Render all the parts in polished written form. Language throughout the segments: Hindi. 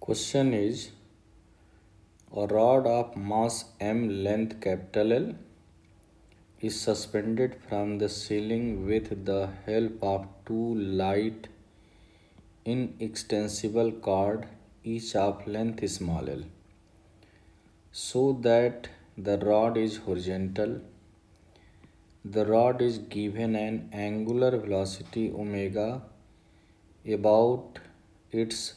Question is, a rod of mass m, length capital L, is suspended from the ceiling with the help of two light inextensible cord, each of length small l, so that the rod is horizontal. The rod is given an angular velocity omega about its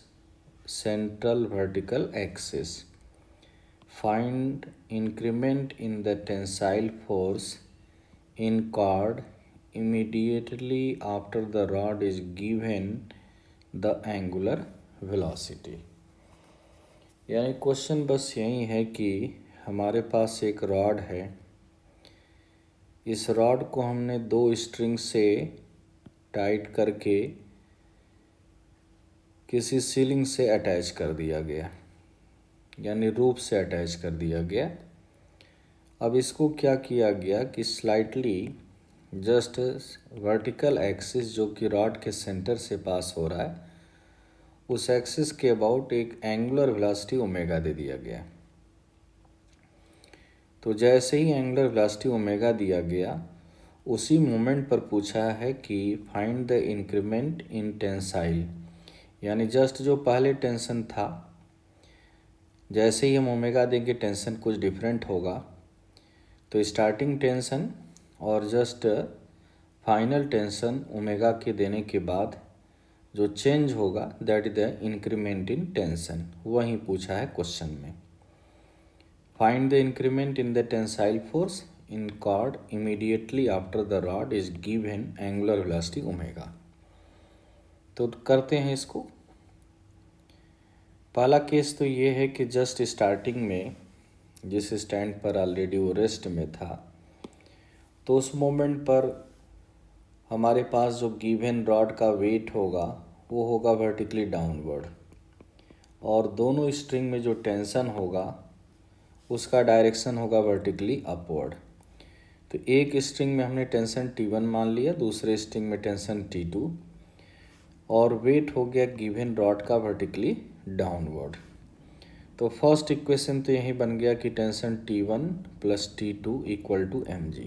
central vertical axis. Find increment in the tensile force in cord immediately after the rod is given the angular velocity। यानी क्वेश्चन बस यही है कि हमारे पास एक रॉड है, इस रॉड को हमने दो स्ट्रिंग से टाइट करके किसी सीलिंग से अटैच कर दिया गया, यानी रूफ से अटैच कर दिया गया। अब इसको क्या किया गया कि स्लाइटली जस्ट वर्टिकल एक्सिस जो कि रॉड के सेंटर से पास हो रहा है, उस एक्सिस के अबाउट एक एंगुलर वेलोसिटी ओमेगा दे दिया गया। तो जैसे ही एंगुलर वेलोसिटी ओमेगा दिया गया, उसी मोमेंट पर पूछा है कि find the increment in tensile, यानी जस्ट जो पहले टेंशन था, जैसे ही हम ओमेगा देंगे टेंशन कुछ डिफरेंट होगा। तो स्टार्टिंग टेंशन और जस्ट फाइनल टेंशन ओमेगा के देने के बाद जो चेंज होगा that is the increment in tension, वही पूछा है क्वेश्चन में। Find the increment in the tensile force in cord immediately after the rod is given angular velocity omega. तो करते हैं इसको। पहला केस तो ये है कि जस्ट स्टार्टिंग में जिस स्टैंड पर ऑलरेडी वो रेस्ट में था, तो उस मोमेंट पर हमारे पास जो गिवन रॉड का वेट होगा वो होगा वर्टिकली डाउनवर्ड, और दोनों स्ट्रिंग में जो टेंशन होगा उसका डायरेक्शन होगा वर्टिकली अपवर्ड। तो एक स्ट्रिंग में हमने टेंशन T1 मान लिया, दूसरे स्ट्रिंग में टेंशन T2, और वेट हो गया गिवन रॉड का वर्टिकली डाउनवर्ड। तो फर्स्ट इक्वेशन तो यही बन गया कि tension T1 plus T2 equal to mg।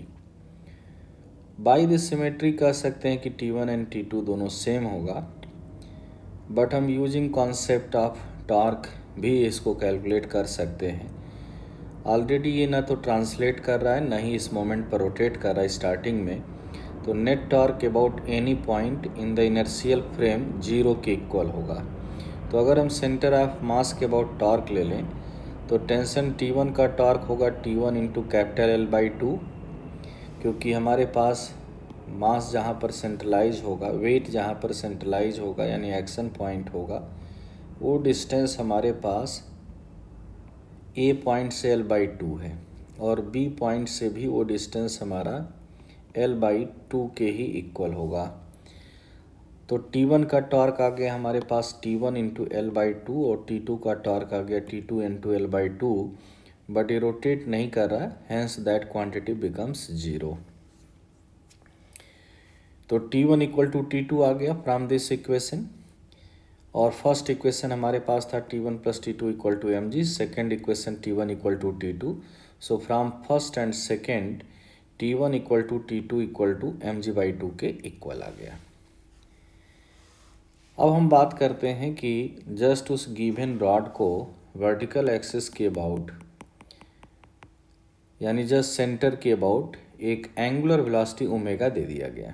By this symmetry कह सकते हैं कि T1 एंड T2 दोनों सेम होगा, बट हम यूजिंग कॉन्सेप्ट ऑफ टॉर्क भी इसको कैलकुलेट कर सकते हैं। ऑलरेडी ये ना तो ट्रांसलेट कर रहा है, ना ही इस मोमेंट पर रोटेट कर रहा है स्टार्टिंग में। तो net torque about any point in the inertial frame 0 के इक्वल होगा। तो अगर हम सेंटर ऑफ मास के अबाउट टॉर्क ले लें, तो टेंशन T1 का टॉर्क होगा T1 into capital L by 2, क्योंकि हमारे पास मास जहाँ पर सेंट्रलाइज होगा, वेट जहाँ पर सेंट्रलाइज होगा यानी एक्शन पॉइंट होगा, वो डिस्टेंस हमारे पास A पॉइंट से L बाई 2 है, और B पॉइंट से भी वो डिस्टेंस हमारा L बाई 2 के ही इक्वल होगा। तो T1 का टॉर्क आ गया हमारे पास T1 इंटू L बाई 2, और T2 का टॉर्क आ गया T2 into L by 2, but ये रोटेट नहीं कर रहा है, हैंस दैट क्वांटिटी बिकम्स 0। तो T1 इक्वल टू T2 आ गया फ्रॉम दिस इक्वेशन, और फर्स्ट इक्वेशन हमारे पास था T1 plus T2 equal to mg, second equation T1 equal to T2। So from first and second T1 equal to T2 equal to mg by 2 के इक्वल आ गया। अब हम बात करते हैं कि जस्ट उस गिवन रॉड को वर्टिकल एक्सिस के अबाउट, यानी जस्ट सेंटर के अबाउट एक एंगुलर वेलोसिटी ओमेगा दे दिया गया।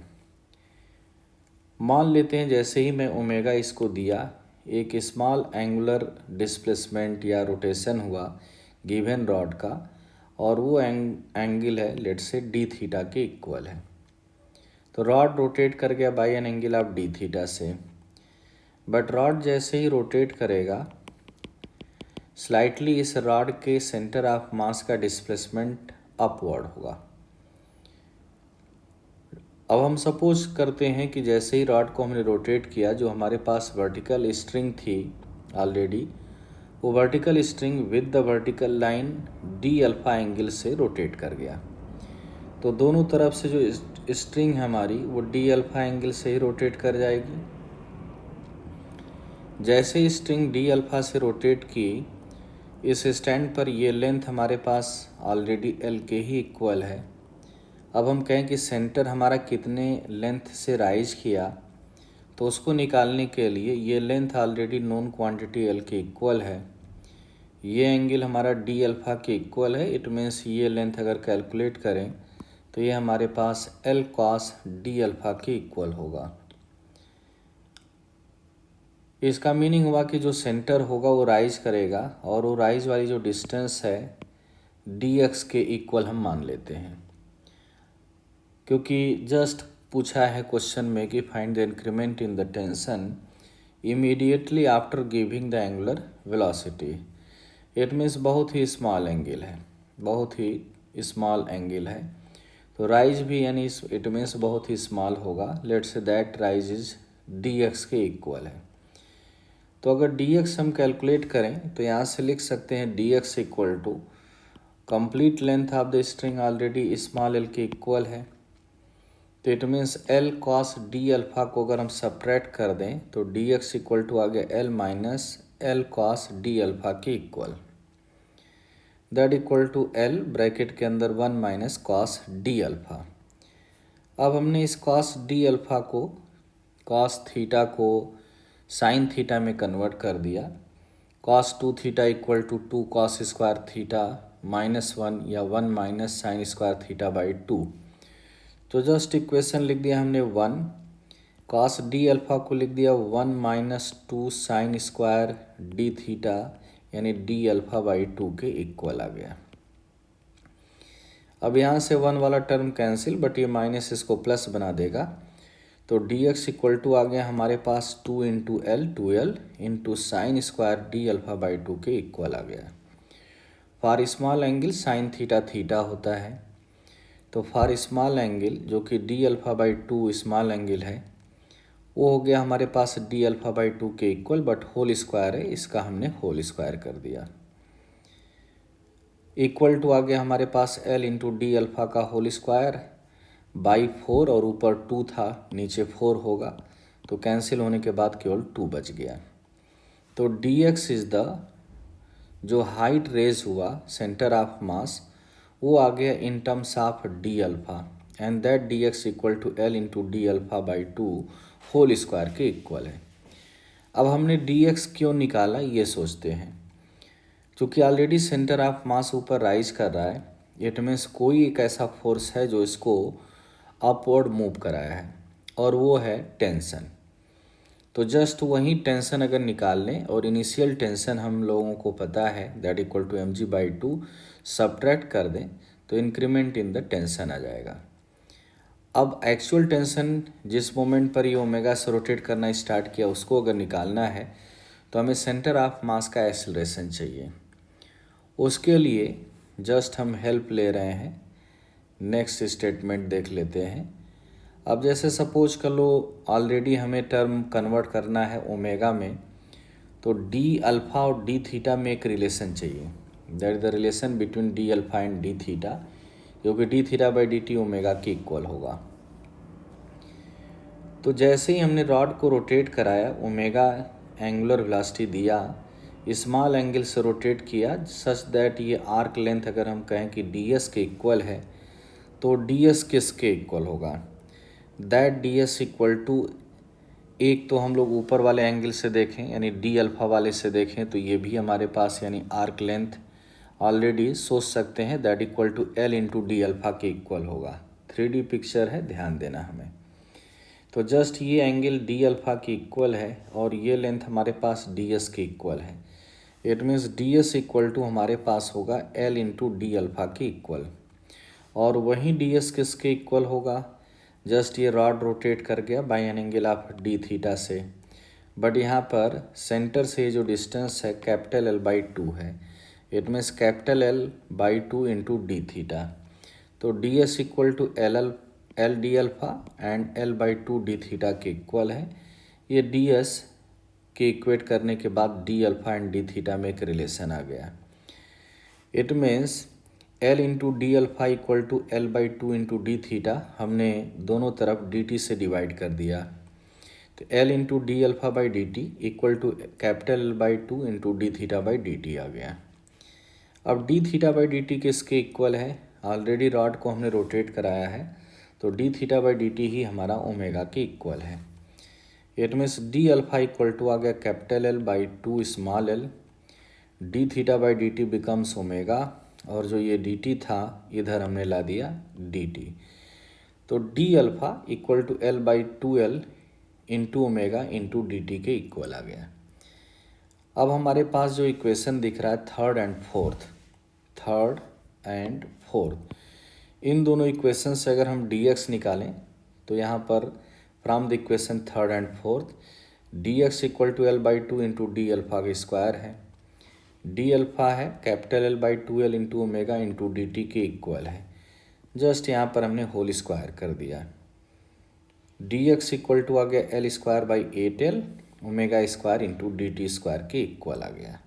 मान लेते हैं जैसे ही मैं ओमेगा इसको दिया, एक स्मॉल एंगुलर डिस्प्लेसमेंट या रोटेशन हुआ गिवन रॉड का, और वो एंगल है लेट से डी थीटा के इक्वल है। तो रॉड रोटेट कर गया by an angle of d theta से, बट रॉड जैसे ही रोटेट करेगा स्लाइटली इस रॉड के सेंटर ऑफ मास का डिस्प्लेसमेंट अपवर्ड होगा। अब हम सपोज करते हैं कि जैसे ही रॉड को हमने रोटेट किया, जो हमारे पास वर्टिकल स्ट्रिंग थी ऑलरेडी, वो vertical string with the vertical line D alpha angle से रोटेट कर गया। तो दोनों तरफ से जो स्ट्रिंग है हमारी वो डी अल्फा एंगल से ही रोटेट कर जाएगी। जैसे ही स्ट्रिंग डी अल्फ़ा से रोटेट की, इस स्टैंड पर ये लेंथ हमारे पास ऑलरेडी एल के ही इक्वल है। अब हम कहें कि सेंटर हमारा कितने लेंथ से राइज किया, तो उसको निकालने के लिए ये length already known quantity L के इक्वल है, ये एंगल हमारा डी अल्फ़ा के इक्वल है। इट मीन्स ये लेंथ अगर कैलकुलेट करें तो ये हमारे पास एल कॉस डी अल्फ़ा के इक्वल होगा। इसका मीनिंग हुआ कि जो सेंटर होगा वो राइज करेगा और वो राइज वाली जो डिस्टेंस है डी एक्स के इक्वल हम मान लेते हैं, क्योंकि जस्ट पूछा है क्वेश्चन में कि find the increment in the tension immediately after giving the angular velocity. It means बहुत ही स्मॉल एंगल है, बहुत ही स्मॉल एंगल है, तो राइज भी यानी इट मीन्स बहुत ही स्मॉल होगा। Let's say that rise is D x के इक्वल है। तो अगर डी एक्स हम कैलकुलेट करें तो यहाँ से लिख सकते हैं D x equal to complete length of the string already small L के इक्वल है, तो it means L cos D alpha को अगर हम सब्ट्रैक्ट कर दें तो डी एक्स इक्वल टू आ गया L minus L cos D alpha के equal, that equal to L bracket के अंदर 1 माइनस कॉस डी अल्फ़ा। अब हमने इस कॉस डी अल्फ़ा को, कॉस थीटा को साइन थीटा में कन्वर्ट कर दिया। Cos 2 theta equal to 2 cos square theta -1 या 1 minus sine square theta by 2। तो जस्ट इक्वेशन लिख दिया हमने 1, कॉस डी अल्फ़ा को लिख दिया 1 minus 2 sine square D theta, यानी डी अल्फ़ा बाई 2 के इक्वल आ गया। अब यहाँ से 1 वाला टर्म कैंसिल, बट ये माइनस इसको प्लस बना देगा, तो डी एक्स इक्वल टू आ गया हमारे पास 2 into L, 2l into sine square D alpha by 2 के इक्वल आ गया। For small angle sine theta theta होता है, तो फॉर स्मॉल एंगल जो कि D alpha by 2 small angle है, वो हो गया हमारे पास डी अल्फ़ा बाई 2 के इक्वल, बट होल स्क्वायर है, इसका हमने होल स्क्वायर कर दिया। इक्वल टू आ गया हमारे पास एल इंटू डी अल्फ़ा का होल स्क्वायर बाई 4, और ऊपर 2 था, नीचे 4 होगा, तो कैंसिल होने के बाद केवल 2 बच गया। तो डी एक्स इज़ द जो हाइट रेज हुआ सेंटर ऑफ मास, वो आ गया in terms of d alpha, and that d x equal to l into D alpha by 2 whole square के इक्वल है। अब हमने डी एक्स क्यों निकाला ये सोचते हैं, क्योंकि ऑलरेडी सेंटर ऑफ मास ऊपर राइज कर रहा है, इट मीन्स कोई एक ऐसा फोर्स है जो इसको अपवर्ड मूव कराया है, और वो है टेंशन। तो जस्ट वही टेंशन अगर निकाल लें, और इनिशियल टेंशन हम लोगों को पता है that equal to m ji by 2, subtract कर दें तो इंक्रीमेंट इन द टेंशन आ जाएगा। अब एक्चुअल टेंशन जिस मोमेंट पर ये ओमेगा से रोटेट करना स्टार्ट किया उसको अगर निकालना है तो हमें सेंटर ऑफ मास का एक्सेलरेशन चाहिए। उसके लिए जस्ट हम हेल्प ले रहे हैं, नेक्स्ट स्टेटमेंट देख लेते हैं। अब जैसे सपोज कर लो ऑलरेडी हमें टर्म कन्वर्ट करना है ओमेगा में, तो डी अल्फ़ा और डी थीटा में एक रिलेशन चाहिए, that is the relation between D alpha and D theta, जो कि D theta by d T omega के इक्वल होगा। तो जैसे ही हमने रॉड को रोटेट कराया, ओमेगा एंगुलर वेलोसिटी दिया, स्मॉल एंगल से रोटेट किया सच दैट ये आर्क लेंथ अगर हम कहें कि डी एस के इक्वल है, तो डी एस किसके इक्वल होगा, that d S equal to, एक तो हम लोग ऊपर वाले एंगल से देखें यानी डी अल्फ़ा वाले से देखें तो ये भी हमारे पास यानी आर्क लेंथ ऑलरेडी सोच सकते हैं that equal to l into D alpha के इक्वल होगा। 3D पिक्चर है, ध्यान देना हमें। तो जस्ट ये एंगल डी अल्फ़ा के इक्वल है और ये लेंथ हमारे पास डी एस के इक्वल है। It means d S equal to हमारे पास होगा एल इंटू डी अल्फ़ा के इक्वल, और वहीं डी एस किसके इक्वल होगा, जस्ट ये रॉड रोटेट कर गया by an angle of d theta से, बट यहाँ पर सेंटर से जो डिस्टेंस है कैपिटल एल बाई 2 है, it means capital L by 2 into D theta. तो D S equal to L D alpha and L by 2 D theta के इक्वल है। ये डी एस के इक्वेट करने के बाद D alpha and D theta में एक रिलेशन आ गया। It means L into D alpha equal to L by 2 into D theta, हमने दोनों तरफ डी टी से डिवाइड कर दिया, तो L into D alpha by d t equal to capital L by 2 into D theta by d t आ गया। अब d theta by d t किसके इक्वल है? ऑलरेडी रॉड को हमने रोटेट कराया है, तो d theta by d t ही हमारा ओमेगा के इक्वल है। It means d alpha equal to आ गया capital L by 2 small l, d theta by d T becomes omega, और जो ये डी टी था इधर हमने ला दिया डी टी। तो d alpha equal to L by 2L into omega into d t के इक्वल आ गया। अब हमारे पास जो इक्वेशन दिख रहा है थर्ड एंड फोर्थ, इन दोनों इक्वेशन से अगर हम dx निकालें तो यहाँ पर from the equation third and fourth dx equal to L by 2 into D alpha का स्क्वायर है, डी अल्फ़ा है capital L by 2L into omega into d t के इक्वल है। जस्ट यहाँ पर हमने होल स्क्वायर कर दिया। dx इक्वल टू आ गया L square by 8L omega square into d t square के इक्वल आ गया।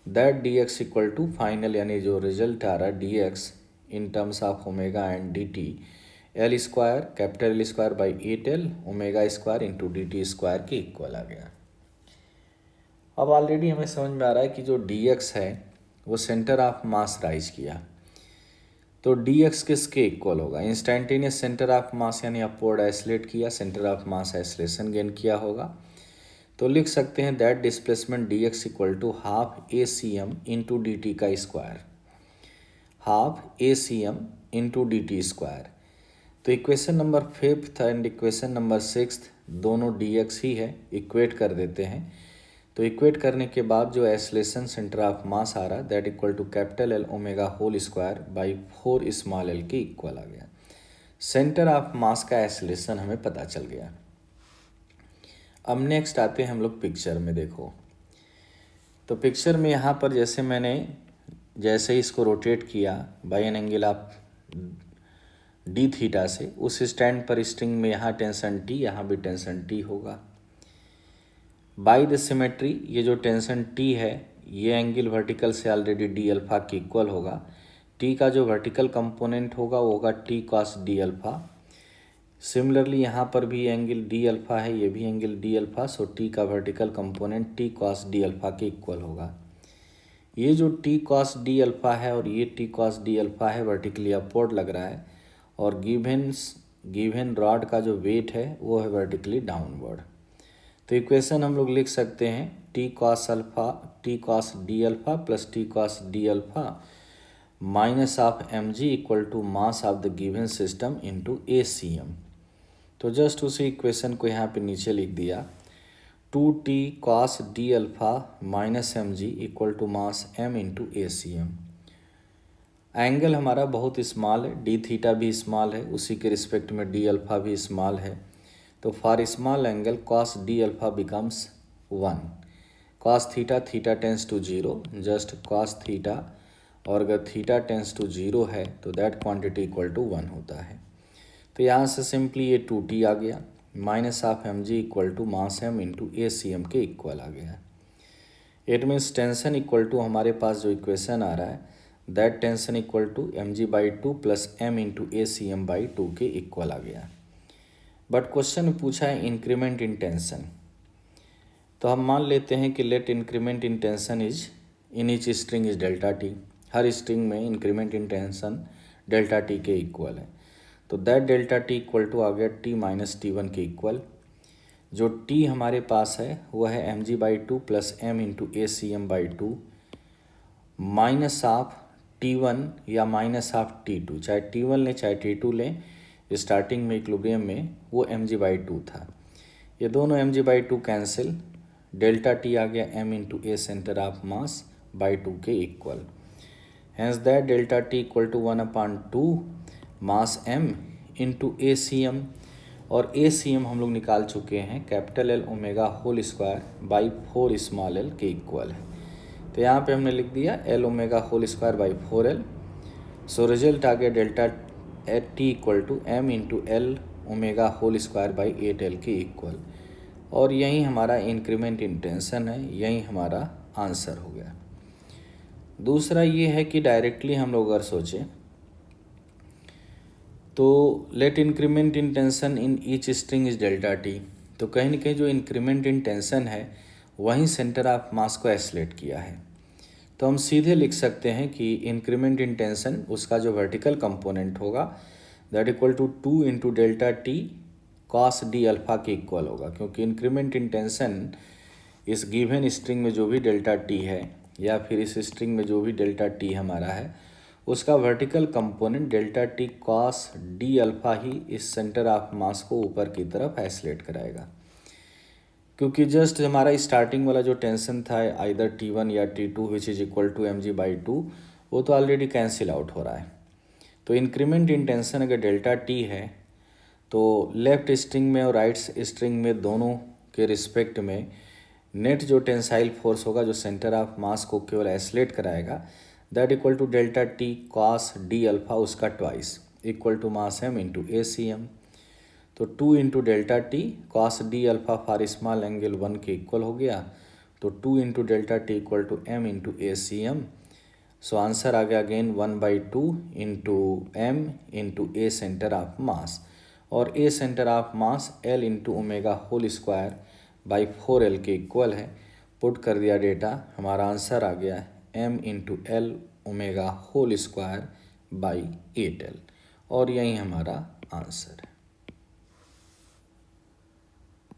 That dx equal to final यानी जो रिजल्ट आ रहा है dx in terms of omega and d t L square capital L square by 8L omega square into d t square के इक्वल आ गया। अब ऑलरेडी हमें समझ में आ रहा है कि जो dx है वो सेंटर ऑफ मास राइज किया, तो dx किसके इक्वल होगा? इंस्टेंटेनियस सेंटर ऑफ मास यानी अपवर्ड आइसोलेट किया, centre of mass isolation gain किया होगा। तो लिख सकते हैं that displacement dx equal to half ACM into d t का square, half ACM into d t square. तो equation number 5th and equation number 6th दोनों dx ही है, इक्वेट कर देते हैं। तो इक्वेट करने के बाद जो आइसोलेशन सेंटर ऑफ मास आ रहा है that equal to capital L omega whole square by 4 small l के इक्वल आ गया। सेंटर ऑफ मास का आइसोलेशन हमें पता चल गया। अब नेक्स्ट आते हैं हम लोग पिक्चर में। देखो तो पिक्चर में यहाँ पर जैसे ही इसको रोटेट किया by an angle of d theta से, उस स्टैंड पर स्ट्रिंग में यहाँ टेंशन T, यहाँ भी टेंशन T होगा। बाई द सिमेट्री ये जो टेंशन T है ये एंगल वर्टिकल से ऑलरेडी डी अल्फ़ा के इक्वल होगा। T का जो वर्टिकल कंपोनेंट होगा वो होगा T cos D alpha. Similarly यहाँ पर भी एंगल डी अल्फ़ा है, ये भी angle d alpha, so T का vertical component T cos D alpha के इक्वल होगा। ये जो टी कॉस डी अल्फ़ा है और ये टी कॉस डी अल्फ़ा है वर्टिकली अपवर्ड लग रहा है, और गिवन रॉड का जो वेट है वो है वर्टिकली डाउनवर्ड। तो इक्वेशन हम लोग लिख सकते हैं t cos D alpha plus t cos D alpha minus of m g equal to mass of the given system into ACM। तो जस्ट उसी इक्वेशन को यहाँ पे नीचे लिख दिया, 2t cos d alpha minus m g equal to mass m into ACM। Angle हमारा बहुत स्मॉल है, डी थीटा भी स्मॉल है, उसी के रिस्पेक्ट में डी अल्फ़ा भी स्मॉल है। तो for small angle cos d alpha becomes 1, cos theta tends to 0, just cos theta, और अगर थीटा टेंस टू 0 है तो दैट क्वांटिटी इक्वल टू 1 होता है। तो यहाँ से सिंपली ये 2t आ गया, minus of m g equal to mass m into ACM के इक्वल आ गया। It means tension equal to हमारे पास जो इक्वेशन आ रहा है that tension equal to m ji by 2 plus m into ACM by 2 के इक्वल आ गया। बट क्वेश्चन में पूछा है इंक्रीमेंट इन टेंशन, तो हम मान लेते हैं कि let increment in tension is in each string is delta T. हर स्ट्रिंग में increment in tension delta T के इक्वल है। तो that delta T equal to आ गया T माइनस T1 के इक्वल। जो T हमारे पास है वह है m ji by 2 plus m into ACM by 2 minus of T1 या माइनस ऑफ T2, चाहे T1 लें चाहे T2 लें, स्टार्टिंग में इक्विलिब्रियम में वो एम जी बाई 2 था। ये दोनों M ji by 2 cancel, delta T आ गया m into A centre of mass by 2 के equal. Hence that delta T equal to 1/2 mass m into ACM, और ACM हम लोग निकाल चुके हैं capital L omega whole square by 4 small l के इक्वल है। तो यहाँ पे हमने लिख दिया L omega whole square by 4L। So result आ गया delta T equal to m into L omega whole square by 8L के इक्वल, और यही हमारा इंक्रीमेंट इन टेंशन है, यही हमारा आंसर हो गया। दूसरा ये है कि डायरेक्टली हम लोग अगर सोचें तो let increment in tension in each string is delta T। तो कहीं ना कहीं जो इंक्रीमेंट इन टेंशन है वहीं सेंटर ऑफ मास को एस्लेट किया है। तो हम सीधे लिख सकते हैं कि इंक्रीमेंट इन टेंशन उसका जो वर्टिकल कंपोनेंट होगा that equal to 2 into delta T cos d alpha के इक्वल होगा, क्योंकि इंक्रीमेंट इन टेंशन इस गिवन स्ट्रिंग में जो भी डेल्टा टी है या फिर इस स्ट्रिंग में जो भी डेल्टा टी हमारा है उसका vertical component delta T cos d alpha ही इस सेंटर ऑफ मास को ऊपर की तरफ आइसोलेट कराएगा। क्योंकि जस्ट हमारा स्टार्टिंग वाला जो टेंशन था आइदर T1 या T2 which is equal to mg/2 वो तो ऑलरेडी कैंसिल आउट हो रहा है। तो इंक्रीमेंट इन टेंशन अगर डेल्टा टी है तो लेफ्ट स्ट्रिंग में और राइट स्ट्रिंग में दोनों के रिस्पेक्ट में नेट जो टेंसाइल फोर्स होगा जो सेंटर ऑफ मास को केवल आइसोलेट कराएगा that equal to delta T cos d alpha उसका twice equal to mass m into ACM। तो 2 into delta T cos d alpha for small angle 1 के इक्वल हो गया। तो 2 into delta T equal to m into ACM। So answer आ गया again 1/2 into m into A centre of mass, और A centre of mass L into omega whole square by 4L के इक्वल है। पुट कर दिया डेटा, हमारा आंसर आ गया m into L omega whole square by 8L, और यही हमारा आंसर है।